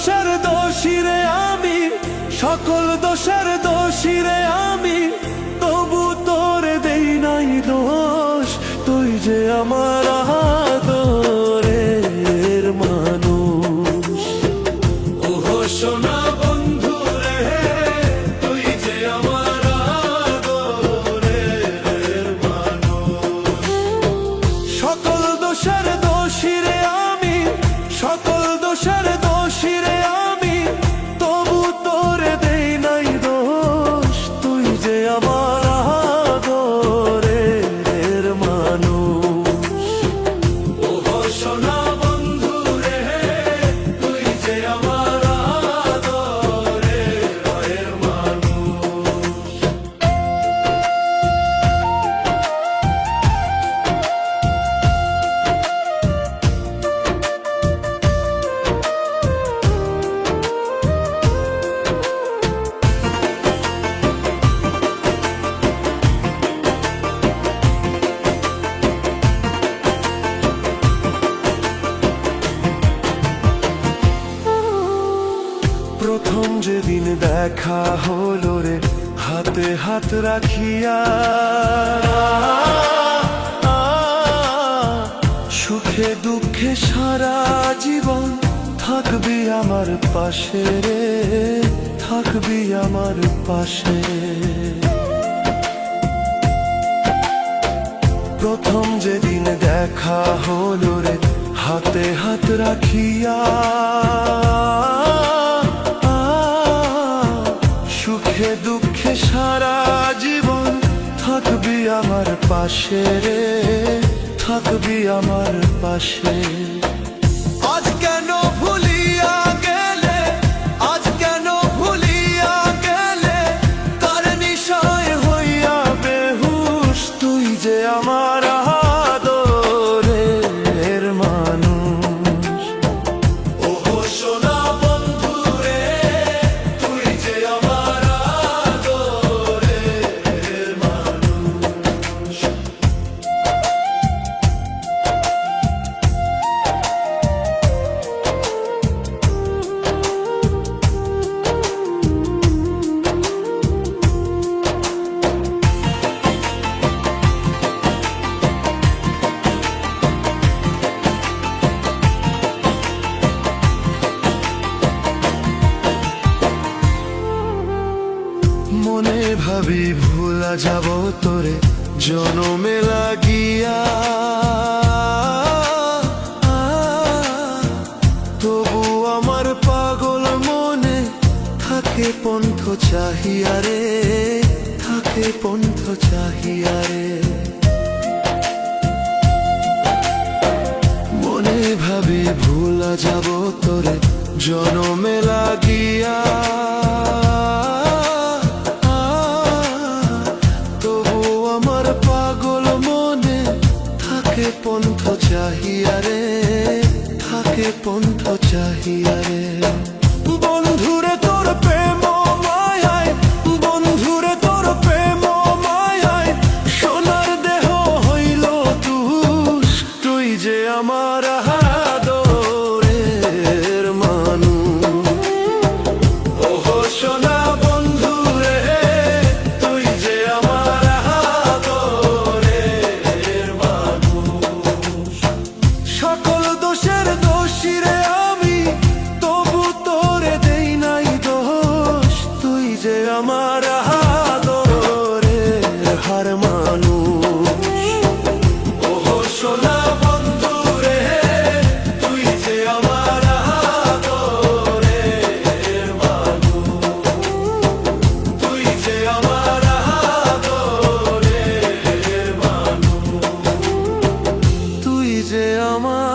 দোষের দোষী রে আমি, সকল দোষের দোষী রে আমি, তবু তোরে দেই নাই দোষ। তুই যে আমার আদরের মানুষ। ওহো সোনা বন্ধু রে, তুই যে আমার আদরের মানুষ। সকল দোষের দোষী রে আমি, সকল দোষের দোষী রে আমি, তবু তোরে দেই নাই দোষ। তুই যে আমার আদরের মানুষ। ওহো সোনা বন্ধু রে, তুই যে আমার আদরের মানুষ। প্রথম যেদিন দেখা হলো রে, হাতে হাত রাখিয়া, সুখে দুঃখে সারা জীবন থাকবি আমার পাশে রে, থাকবি আমার পাশে। প্রথম যেদিন দেখা হলো রে, হাতে হাত রাখিয়া, সুখে দুঃখে সারা জীবন থাকবি আমার পাশে রে, থাকবি আমার পাশে। আজ কেন ভুলিয়া গেলে, আজ কেন ভুলিয়া গেলে, তার নিশায় হইয়া বেহুশ। তুই যে আমার আদরের মানুষ। ওহো সোনা বন্ধু রে, তুই যে আমার আদরের মানুষ। মনে ভাবি ভুলা যাব তোরে জনমে লাগিয়া, তবু আমার পাগল মনে থাকে পন্থ চাহিয়া রে, থাকে পন্থ চাহিয়া রে। মনে ভাবি ভুলা যাব তোরে জনমে লাগিয়া, থাকে পন্থ চাহিয়া রে, থাকে পন্থ চাহিয়া রে। বন্ধুরে তোর প্রেম মায়ায়, বন্ধুরে তোর প্রেম মায়ায়, সোনার দেহ হইল তুষ। তুই যে আমার আদরের মানুষ। ওহো সোনা বন্ধু রে, তুই যে আমার আদরের মানুষ। সকল দোষের দোষী রে আমি, তবু তোরে দেই নাই দোষ। তুই যে আমার আদরের হার মানুষ। ওহো সোনা বন্ধু রে, তুই যে আমার আদরের মানুষ। তুই যে আমার আদরের মানুষ। তুই যে আমার